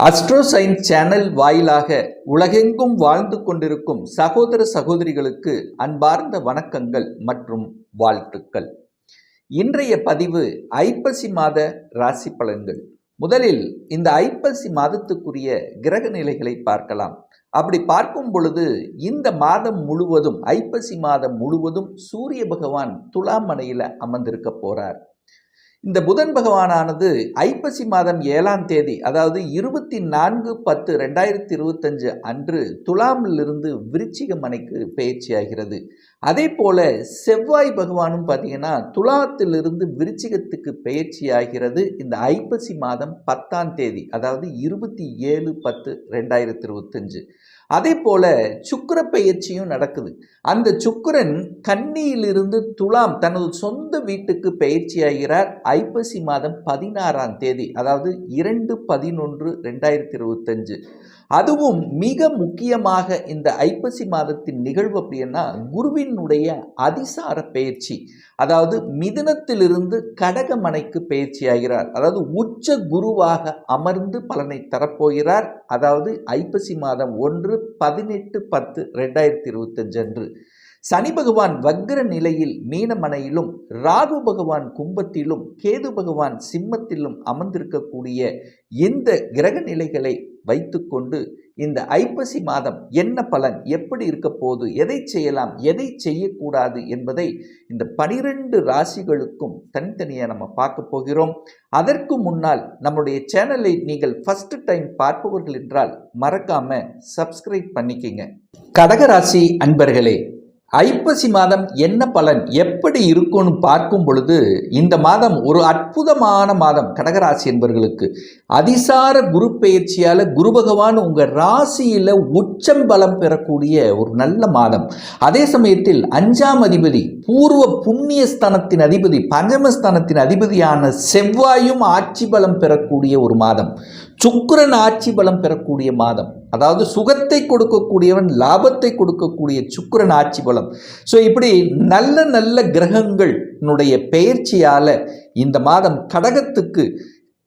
Astro science channel வாயிலாக உலகெங்கும் வாழ்ந்து கொண்டிருக்கும் சகோதர சகோதரிகளுக்கு அன்பார்ந்த வணக்கங்கள் மற்றும் வாழ்த்துக்கள். இன்றைய பதிவு ஐப்பசி மாத ராசி பலன்கள். முதலில் இந்த ஐப்பசி மாதத்துக்குரிய கிரக நிலைகளை பார்க்கலாம். அப்படி பார்க்கும் பொழுது இந்த மாதம் முழுவதும் ஐப்பசி மாதம் முழுவதும் சூரிய பகவான் துலாம் மனையில் அமர்ந்திருக்க போறார். இந்த புதன் பகவானானது ஐப்பசி மாதம் 7ஆம் தேதி, அதாவது 24/10/2025 அன்று துலாமிலிருந்து விருச்சிக மனைக்கு பயிற்சியாகிறது. அதே போல செவ்வாய் பகவானும் பார்த்தீங்கன்னா துலாத்திலிருந்து விருச்சிகத்துக்கு பயிற்சியாகிறது இந்த ஐப்பசி மாதம் 10ஆம் தேதி, அதாவது 27/10/2025. அதே போல சுக்கிர பயிற்சியும் நடக்குது. அந்த சுக்கிரன் கன்னியிலிருந்து துலாம் தனது சொந்த வீட்டுக்கு பயிற்சியாகிறார் ஐப்பசி மாதம் 16ஆம் தேதி, அதாவது 2/11/2025. அதுவும் மிக முக்கியமாக இந்த ஐப்பசி மாதத்தின் நிகழ்வு அப்படின்னா குருவினுடைய அதிசார பயிற்சி, அதாவது மிதுனத்திலிருந்து கடகமனைக்கு பயிற்சியாகிறார். அதாவது உச்ச குருவாக அமர்ந்து பலனை தரப்போகிறார். அதாவது ஐப்பசி மாதம் 1/18/10/2025 அன்று சனி பகவான் வக்ர நிலையில் மீனமனையிலும், ராகு பகவான் கும்பத்திலும், கேது பகவான் சிம்மத்திலும் அமர்ந்திருக்கக்கூடிய இந்த கிரக நிலைகளை வைத்துக்கொண்டு இந்த ஐப்பசி மாதம் என்ன பலன், எப்படி இருக்க போது, எதை செய்யலாம், எதை செய்யக்கூடாது என்பதை இந்த 12 ராசிகளுக்கும் தனித்தனியாக நம்ம பார்க்க போகிறோம். அதற்கு முன்னால் நம்முடைய சேனலை நீங்கள் ஃபர்ஸ்ட் டைம் பார்ப்பவர்கள் என்றால் மறக்காம சப்ஸ்கிரைப் பண்ணிக்கங்க. கடகராசி அன்பர்களே, ஐப்பசி மாதம் என்ன பலன், எப்படி இருக்கும்னு பார்க்கும் பொழுது இந்த மாதம் ஒரு அற்புதமான மாதம் கடகராசி என்பவர்களுக்கு. அதிசார குரு பெயர்ச்சியால் குரு பகவான் உங்கள் ராசியில் உச்சம் பலம் பெறக்கூடிய ஒரு நல்ல மாதம். அதே சமயத்தில் 5ஆம் அதிபதி, பூர்வ புண்ணிய ஸ்தானத்தின் அதிபதி, பஞ்சமஸ்தானத்தின் அதிபதியான செவ்வாயும் ஆட்சி பலம் பெறக்கூடிய ஒரு மாதம். சுக்கிரன் ஆட்சி பலம் பெறக்கூடிய மாதம். அதாவது சுகத்தை கொடுக்கக்கூடியவன், லாபத்தை கொடுக்கக்கூடிய சுக்கிரன் ஆட்சி பலம். ஸோ இப்படி நல்ல நல்ல கிரகங்களுடைய பெயர்ச்சியால் இந்த மாதம் கடகத்துக்கு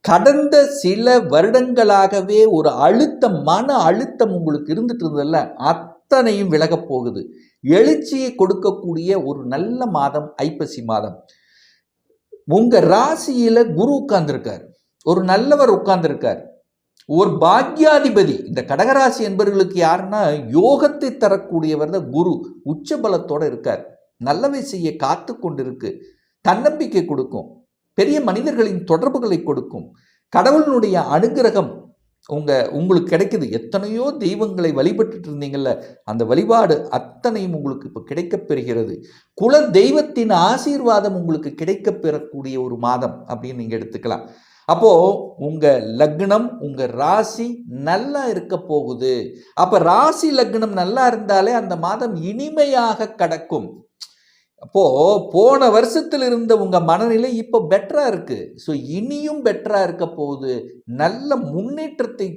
கடந்த சில வருடங்களாகவே ஒரு அழுத்தம், மன அழுத்தம் உங்களுக்கு இருந்துட்டு இருந்ததில்ல, அத்தனையும் விலகப் போகுது. எழுச்சியை கொடுக்கக்கூடிய ஒரு நல்ல மாதம் ஐப்பசி மாதம். உங்க ராசியில குரு உட்கார்ந்துருக்கார், ஒரு நல்லவர் உட்கார்ந்துருக்கார், ஒரு பாக்யாதிபதி. இந்த கடகராசி என்பவர்களுக்கு யாருன்னா யோகத்தை தரக்கூடியவர் தான் குரு. உச்ச பலத்தோட இருக்கார், நல்லவை செய்ய காத்து கொண்டிருக்கு, தன்னம்பிக்கை கொடுக்கும், பெரிய மனிதர்களின் தொடர்புகளை கொடுக்கும், கடவுளினுடைய அனுகிரகம் உங்களுக்கு கிடைக்குது. எத்தனையோ தெய்வங்களை வழிபட்டு இருந்தீங்கல்ல, அந்த வழிபாடு அத்தனையும் உங்களுக்கு இப்போ கிடைக்கப் பெறுகிறது. குல தெய்வத்தின் ஆசீர்வாதம் உங்களுக்கு கிடைக்கப் பெறக்கூடிய ஒரு மாதம் அப்படின்னு நீங்க எடுத்துக்கலாம். அப்போ உங்க லக்னம், உங்க ராசி நல்லா இருக்க போகுது. அப்ப ராசி லக்னம் நல்லா இருந்தாலே அந்த மாதம் இனிமையாக கடக்கும். அப்போ போன வருஷத்தில் இருந்த உங்க மனநிலை இப்போ பெட்டரா இருக்கு. ஸோ இனியும் பெட்டரா இருக்க போகுது. நல்ல முன்னேற்றத்தை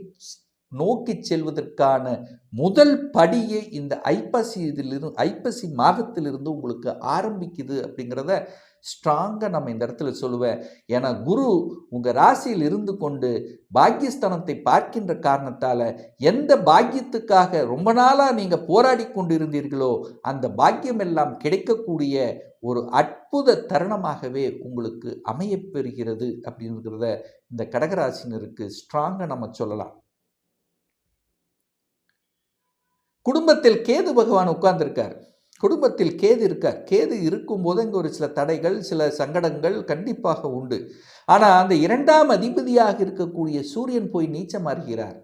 நோக்கி செல்வதற்கான முதல் படியே இந்த ஐப்பசி மாதத்திலிருந்து உங்களுக்கு ஆரம்பிக்குது அப்படிங்கிறத ஸ்ட்ராங்காக நம்ம இந்த இடத்துல சொல்லுவேன். ஏன்னா குரு உங்கள் ராசியில் இருந்து கொண்டு பாக்கியஸ்தானத்தை பார்க்கின்ற காரணத்தால் எந்த பாக்கியத்துக்காக ரொம்ப நாளாக நீங்கள் போராடி கொண்டு இருந்தீர்களோ அந்த பாக்கியம் எல்லாம் கிடைக்கக்கூடிய ஒரு அற்புத தருணமாகவே உங்களுக்கு அமையப்பெறுகிறது அப்படிங்கிறத இந்த கடகராசினருக்கு ஸ்ட்ராங்காக நம்ம சொல்லலாம். குடும்பத்தில் கேது பகவான் உட்கார்ந்துருக்கார், குடும்பத்தில் கேது இருக்கார். கேது இருக்கும்போது அங்கே ஒரு சில தடைகள், சில சங்கடங்கள் கண்டிப்பாக உண்டு. ஆனால் அந்த 2ஆம் அதிபதியாக இருக்கக்கூடிய சூரியன் போய் நீச்சமாறுகிறார்.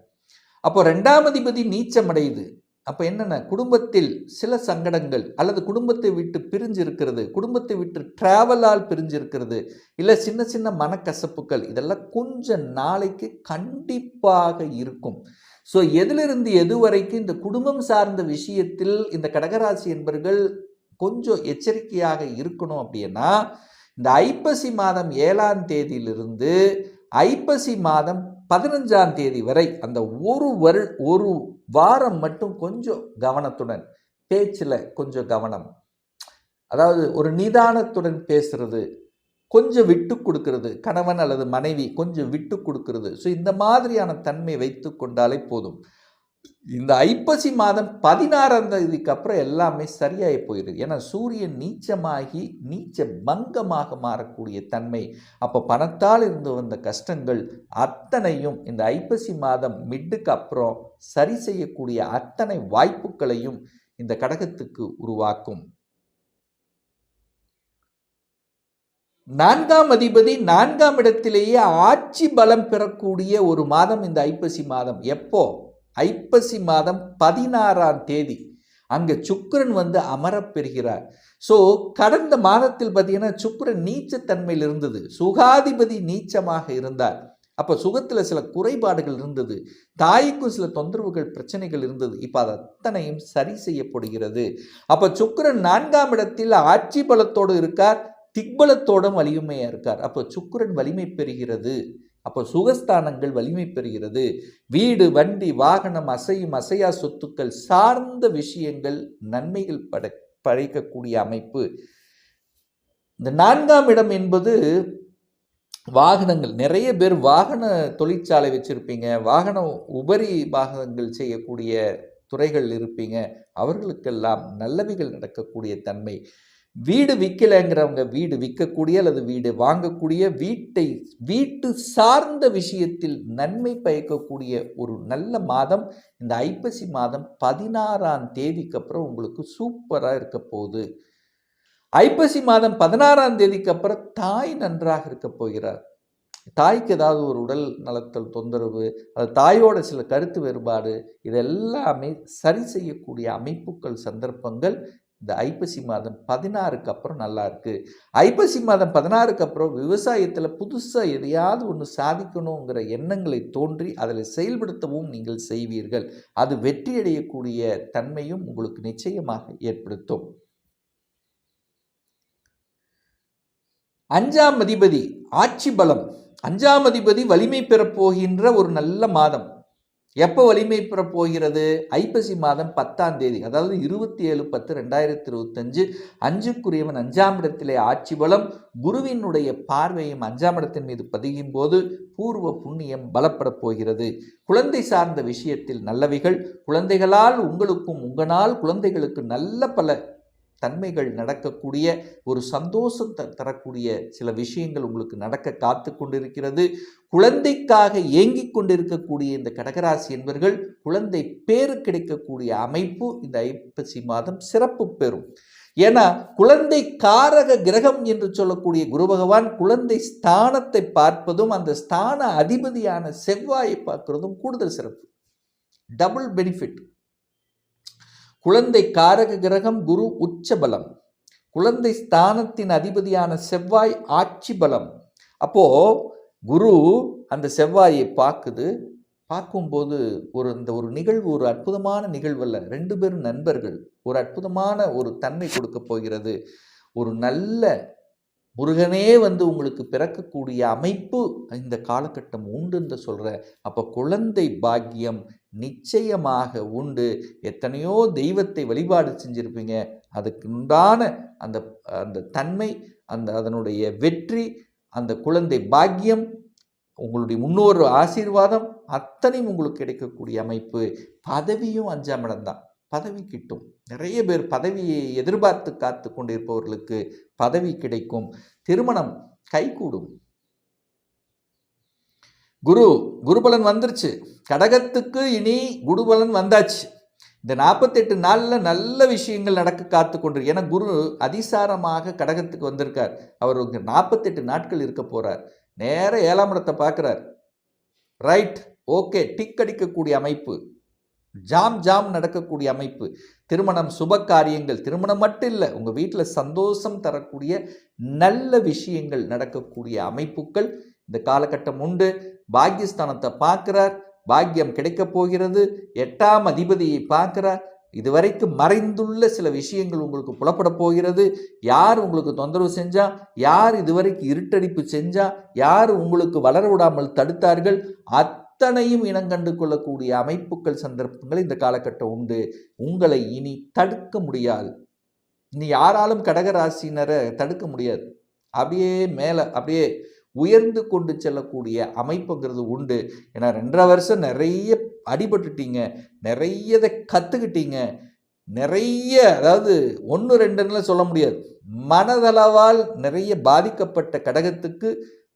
அப்போ 2ஆம் அதிபதி நீச்சம் அடையுது. அப்போ என்னென்ன, குடும்பத்தில் சில சங்கடங்கள் அல்லது குடும்பத்தை விட்டு பிரிஞ்சு இருக்கிறது, குடும்பத்தை விட்டு டிராவலால் பிரிஞ்சு இருக்கிறது, இல்லை சின்ன சின்ன மனக்கசப்புகள், இதெல்லாம் கொஞ்ச நாளைக்கு கண்டிப்பாக இருக்கும். ஸோ எதிலிருந்து எது வரைக்கும் இந்த குடும்பம் சார்ந்த விஷயத்தில் இந்த கடகராசி என்பவர்கள் கொஞ்சம் எச்சரிக்கையாக இருக்கணும் அப்படின்னா இந்த ஐப்பசி மாதம் 7ஆம் தேதியிலிருந்து ஐப்பசி மாதம் 15ஆம் தேதி வரை அந்த ஒரு வாரம் மட்டும் கொஞ்சம் கவனத்துடன், பேச்சில் கொஞ்சம் கவனம், அதாவது ஒரு நிதானத்துடன் பேசுறது, கொஞ்சம் விட்டு கொடுக்கிறது, கணவன் அல்லது மனைவி கொஞ்சம் விட்டு கொடுக்கிறது. ஸோ இந்த மாதிரியான தன்மை வைத்து கொண்டாலே போதும். இந்த ஐப்பசி மாதம் 16ஆம் தேதிக்கு அப்புறம் எல்லாமே சரியாகி போயிடுது. ஏன்னா சூரியன் நீச்சமாகி நீச்ச பங்கமாக மாறக்கூடிய தன்மை. அப்போ பணத்தால் இருந்து வந்த கஷ்டங்கள் அத்தனையும் இந்த ஐப்பசி மாதம் மிட்டுக்கு அப்புறம் சரி செய்யக்கூடிய அத்தனை வாய்ப்புகளையும் இந்த கடகத்துக்கு உருவாக்கும். 4ஆம் அதிபதி 4ஆம் இடத்திலேயே ஆட்சி பலம் பெறக்கூடிய ஒரு மாதம் இந்த ஐப்பசி மாதம். எப்போ? ஐப்பசி மாதம் 16ஆம் தேதி அங்கே சுக்கிரன் வந்து அமரப்பெறுகிறார். ஸோ கடந்த மாதத்தில் பார்த்தீங்கன்னா சுக்கிரன் நீச்சத்தன்மையில் இருந்தது, சுகாதிபதி நீச்சமாக இருந்தார். அப்போ சுகத்தில் சில குறைபாடுகள் இருந்தது, தாய்க்கும் சில தொந்தரவுகள் பிரச்சனைகள் இருந்தது. இப்போ அது அத்தனையும் சரி செய்யப்படுகிறது. அப்போ சுக்கிரன் 4ஆம் இடத்தில் ஆட்சி பலத்தோடு இருக்கார், திக்பலத்தோடும் வலிமையாக இருக்கார். அப்போ சுக்கிரன் வலிமை பெறுகிறது. அப்போ சுகஸ்தானங்கள் வலிமை பெறுகிறது. வீடு, வண்டி, வாகனம், அசையும் அசையா சொத்துக்கள் சார்ந்த விஷயங்கள் நன்மைகள் படைக்கக்கூடிய அமைப்பு. இந்த 4ஆம் இடம் என்பது வாகனங்கள். நிறைய பேர் வாகன தொழிற்சாலை வச்சிருப்பீங்க, வாகன உபரி வாகனங்கள் செய்யக்கூடிய துறைகள் இருப்பீங்க. அவர்களுக்கெல்லாம் நல்லவைகள் நடக்கக்கூடிய தன்மை. வீடு விற்கலைங்கிறவங்க வீடு விற்கக்கூடிய அல்லது வீடு வாங்கக்கூடிய, வீட்டு சார்ந்த விஷயத்தில் நன்மை பயக்கக்கூடிய ஒரு நல்ல மாதம் இந்த ஐப்பசி மாதம் 16ஆம் தேதிக்கு அப்புறம் உங்களுக்கு சூப்பராக இருக்க போகுது. ஐப்பசி மாதம் 16ஆம் தேதிக்கு அப்புறம் தாய் நன்றாக இருக்க போகிறார். தாய்க்கு ஏதாவது ஒரு உடல் நலத்தல் தொந்தரவு, அது தாயோட சில கருத்து வேறுபாடு, இதெல்லாமே சரி செய்யக்கூடிய அமைப்புகள் சந்தர்ப்பங்கள் இந்த ஐப்பசி மாதம் 16க்கு அப்புறம் நல்லா இருக்கு. ஐப்பசி மாதம் 16க்கு அப்புறம் விவசாயத்தில் புதுசாக எதையாவது ஒன்று சாதிக்கணுங்கிற எண்ணங்களை தோன்றி அதில் செயல்படுத்தவும் நீங்கள் செய்வீர்கள். அது வெற்றியடையக்கூடிய தன்மையும் உங்களுக்கு நிச்சயமாக ஏற்படுத்தும். 5ஆம் அதிபதி ஆட்சி பலம், 5ஆம் அதிபதி வலிமை பெறப்போகின்ற ஒரு நல்ல மாதம். எப்போ வலிமை பெறப் போகிறது? ஐப்பசி மாதம் 10ஆம் தேதி, அதாவது 27/10/2025. 5க்குரியவன் 5ஆம் இடத்திலே ஆட்சி பலம், குருவினுடைய பார்வையும் 5ஆம் இடத்தின் மீது பதியும் போது பூர்வ புண்ணியம் பலப்பட போகிறது. குழந்தை சார்ந்த விஷயத்தில் நல்லவைகள், குழந்தைகளால் உங்களுக்கும் உங்களால் குழந்தைகளுக்கு நல்ல பல தன்மைகள் நடக்கக்கூடிய ஒரு சந்தோஷம் தரக்கூடிய சில விஷயங்கள் உங்களுக்கு நடக்க காத்து கொண்டிருக்கிறது. குழந்தைக்காக ஏங்கிக் கொண்டிருக்கக்கூடிய இந்த கடகராசி என்பவர்கள் குழந்தை பேறு கிடைக்கக்கூடிய அமைப்பு இந்த ஐப்பசி மாதம் சிறப்பு பெறும். ஏன்னா குழந்தை காரக கிரகம் என்று சொல்லக்கூடிய குரு பகவான் குழந்தை ஸ்தானத்தை பார்ப்பதும் அந்த ஸ்தான அதிபதியான செவ்வாயை பார்க்கிறதும் கூடுதல் சிறப்பு, டபுள் பெனிஃபிட். குழந்தை காரக கிரகம் குரு உச்ச பலம், குழந்தை ஸ்தானத்தின் அதிபதியான செவ்வாய் ஆட்சி பலம். அப்போ குரு அந்த செவ்வாயை பார்க்கும்போது ஒரு நிகழ்வு ஒரு அற்புதமான நிகழ்வு அல்ல, 2 பேரும் நண்பர்கள், ஒரு அற்புதமான ஒரு தன்மை கொடுக்க போகிறது. ஒரு நல்ல முருகனே வந்து உங்களுக்கு பிறக்கக்கூடிய அமைப்பு இந்த காலகட்டம் உண்டுன்னு சொல்கிறேன். அப்போ குழந்தை பாக்கியம் நிச்சயமாக உண்டு. எத்தனையோ தெய்வத்தை வழிபாடு செஞ்சுருப்பீங்க, அதுக்கு உண்டான அந்த அந்த தன்மை, அதனுடைய வெற்றி, அந்த குழந்தை பாக்கியம், உங்களுடைய முன்னோர் ஆசீர்வாதம் அத்தனையும் உங்களுக்கு கிடைக்கக்கூடிய அமைப்பு. பதவியும் 5ஆம் இடம்தான், பதவி கிட்டும். நிறைய பேர் பதவியை எதிர்பார்த்து காத்து கொண்டிருப்பவர்களுக்கு பதவி கிடைக்கும். திருமணம் கைகூடும். குருபலன் வந்துருச்சு கடகத்துக்கு, இனி குருபலன் வந்தாச்சு. இந்த 48 நாளில் நல்ல விஷயங்கள் நடக்க காத்து கொண்டு, ஏன்னா குரு அதிசாரமாக கடகத்துக்கு வந்திருக்கார். அவர் 48 நாட்கள் இருக்க போறார். நேர 7ஆம் இடத்தை பார்க்கிறார். ரைட், ஓகே, டிக் அடிக்கக்கூடிய அமைப்பு, ஜாம் நடக்கக்கூடிய அமைப்பு. திருமணம், சுப காரியங்கள், திருமணம் மட்டும் இல்லை, உங்கள் வீட்டில் சந்தோஷம் தரக்கூடிய நல்ல விஷயங்கள் நடக்கக்கூடிய அமைப்புகள் இந்த காலகட்டம் உண்டு. பாக்கியஸ்தானத்தை பார்க்கிறார், பாக்கியம் கிடைக்கப் போகிறது. 8ஆம் அதிபதியை பார்க்கிறார். இதுவரைக்கும் மறைந்துள்ள சில விஷயங்கள் உங்களுக்கு புலப்பட போகிறது. யார் உங்களுக்கு தொந்தரவு செஞ்சா, யார் இதுவரைக்கும் இருட்டடிப்பு செஞ்சா, யார் உங்களுக்கு வளர விடாமல் தடுத்தார்கள், அத்தனையும் இனங்கண்டு கொள்ளக்கூடிய அமைப்புகள் சந்தர்ப்பங்கள் இந்த காலகட்டம் உண்டு. உங்களை இனி தடுக்க முடியாது. இனி யாராலும் கடகராசினரை தடுக்க முடியாது. அப்படியே மேலே அப்படியே உயர்ந்து கொண்டு செல்லக்கூடிய அமைப்புங்கிறது உண்டு. ஏன்னா 2.5 வருஷம் நிறைய அடிபட்டுட்டீங்க, நிறையதை கற்றுக்கிட்டீங்க, நிறைய, அதாவது 1 2ன்னு சொல்ல முடியாது, மனதளவால் நிறைய பாதிக்கப்பட்ட கடகத்துக்கு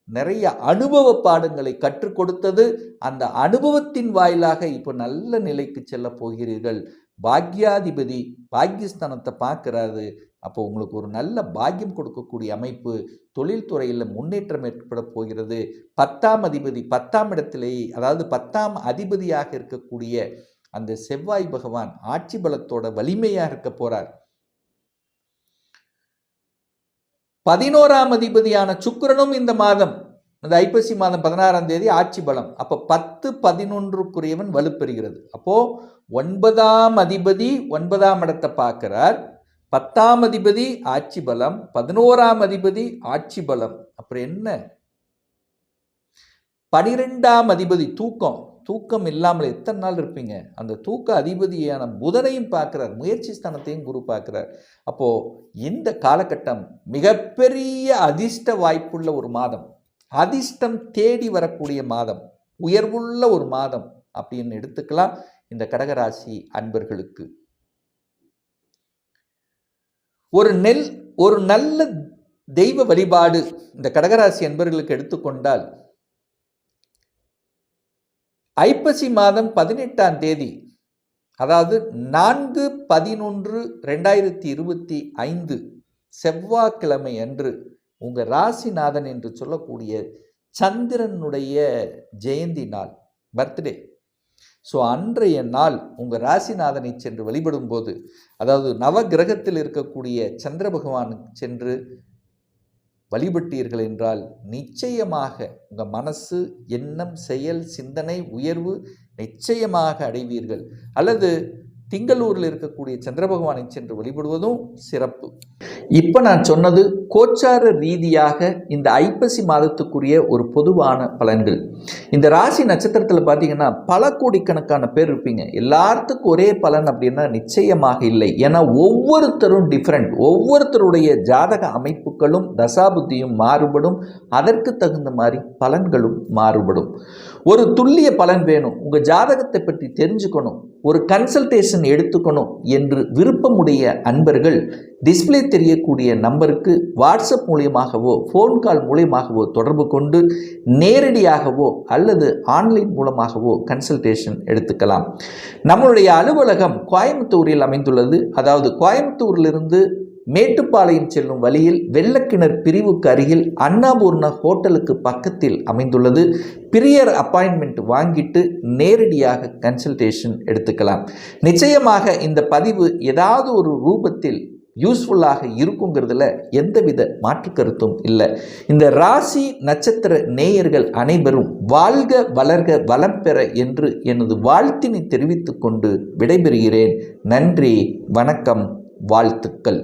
நிறைய அனுபவ பாடங்களை கற்றுக் கொடுத்தது. அந்த அனுபவத்தின் வாயிலாக இப்போ நல்ல நிலைக்கு செல்ல போகிறீர்கள். பாக்யாதிபதி பாக்யஸ்தானத்தை பார்க்குறாரு. அப்போ உங்களுக்கு ஒரு நல்ல பாக்கியம் கொடுக்கக்கூடிய அமைப்பு, தொழில்துறையில் முன்னேற்றம் ஏற்பட போகிறது. 10ஆம் அதிபதி 10ஆம் இடத்திலேயே, அதாவது 10ஆம் அதிபதியாக இருக்கக்கூடிய அந்த செவ்வாய் பகவான் ஆட்சி பலத்தோட வலிமையாக இருக்க போறார். 11ஆம் அதிபதியான சுக்கிரனும் இந்த மாதம், இந்த ஐப்பசி மாதம் 16ஆம் தேதி ஆட்சி பலம். அப்போ 10 11க்குரியவன் வலுப்பெறுகிறது. அப்போ 9ஆம் அதிபதி 9ஆம் இடத்தை பார்க்கிறார். 10ஆம் அதிபதி ஆட்சி பலம், 11ஆம் அதிபதி ஆட்சி பலம். அப்புறம் என்ன? 12ஆம் அதிபதி தூக்கம் இல்லாமல் எத்தனை நாள் இருப்பீங்க? அந்த தூக்க அதிபதியான புதனையும் பார்க்கிறார், முயற்சி ஸ்தானத்தையும் குரு பார்க்கிறார். அப்போ இந்த காலகட்டம் மிகப்பெரிய அதிர்ஷ்ட வாய்ப்புள்ள ஒரு மாதம், அதிர்ஷ்டம் தேடி வரக்கூடிய மாதம், உயர்வுள்ள ஒரு மாதம் அப்படின்னு எடுத்துக்கலாம் இந்த கடகராசி அன்பர்களுக்கு. ஒரு நல்ல தெய்வ வழிபாடு இந்த கடகராசி அன்பர்களுக்கு எடுத்துக்கொண்டால், ஐப்பசி மாதம் 18ஆம் தேதி, அதாவது 4/11/2025 செவ்வாய்க்கிழமை அன்று உங்கள் ராசிநாதன் என்று சொல்லக்கூடிய சந்திரனுடைய ஜெயந்தி நாள், பர்த்டே. ஸோ அன்றைய நாள் உங்கள் ராசிநாதனை சென்று வழிபடும் போது, அதாவது நவகிரகத்தில் இருக்கக்கூடிய சந்திர பகவான் சென்று வழிபட்டீர்கள் என்றால் நிச்சயமாக உங்கள் மனசு, எண்ணம், செயல், சிந்தனை உயர்வு நிச்சயமாக அடைவீர்கள். அல்லது திங்களூரில் இருக்கக்கூடிய சந்திர பகவானை சென்று வழிபடுவதும் சிறப்பு. இப்போ நான் சொன்னது கோச்சார ரீதியாக இந்த ஐப்பசி மாதத்துக்குரிய ஒரு பொதுவான பலன்கள். இந்த ராசி நட்சத்திரத்தில் பார்த்தீங்கன்னா பல கோடிக்கணக்கான பேர் இருப்பீங்க. எல்லாத்துக்கும் ஒரே பலன் அப்படின்னா நிச்சயமாக இல்லை. ஏன்னா ஒவ்வொருத்தரும் டிஃப்ரெண்ட், ஒவ்வொருத்தருடைய ஜாதக அமைப்புகளும் தசாபுத்தியும் மாறுபடும். அதற்கு தகுந்த மாதிரி பலன்களும் மாறுபடும். ஒரு துல்லிய பலன் வேணும், உங்கள் ஜாதகத்தை பற்றி தெரிஞ்சுக்கணும், ஒரு கன்சல்டேஷன் எடுத்துக்கணும் என்று விருப்பமுடைய அன்பர்கள் டிஸ்பிளே தெரியக்கூடிய நம்பருக்கு வாட்ஸ்அப் மூலியமாகவோ ஃபோன் கால் மூலியமாகவோ தொடர்பு கொண்டு நேரடியாகவோ அல்லது ஆன்லைன் மூலமாகவோ கன்சல்டேஷன் எடுத்துக்கலாம். நம்மளுடைய அலுவலகம் கோயம்புத்தூரில் அமைந்துள்ளது. அதாவது கோயம்புத்தூரிலிருந்து மேட்டுப்பாளையம் செல்லும் வழியில் வெள்ளக்கிணர் பிரிவுக்கு அருகில் அன்னபூர்ணா ஹோட்டலுக்கு பக்கத்தில் அமைந்துள்ளது. பிரியர் அப்பாயின்மெண்ட் வாங்கிட்டு நேரடியாக கன்சல்டேஷன் எடுத்துக்கலாம். நிச்சயமாக இந்த பதிவு ஏதாவது ஒரு ரூபத்தில் யூஸ்ஃபுல்லாக இருக்குங்கிறதுல எந்தவித மாற்று கருத்தும் இல்லை. இந்த ராசி நட்சத்திர நேயர்கள் அனைவரும் வாழ்க வளர்க வளம் பெற என்று எனது வாழ்த்தினை தெரிவித்துக் கொண்டு விடைபெறுகிறேன். நன்றி, வணக்கம், வாழ்த்துக்கள்.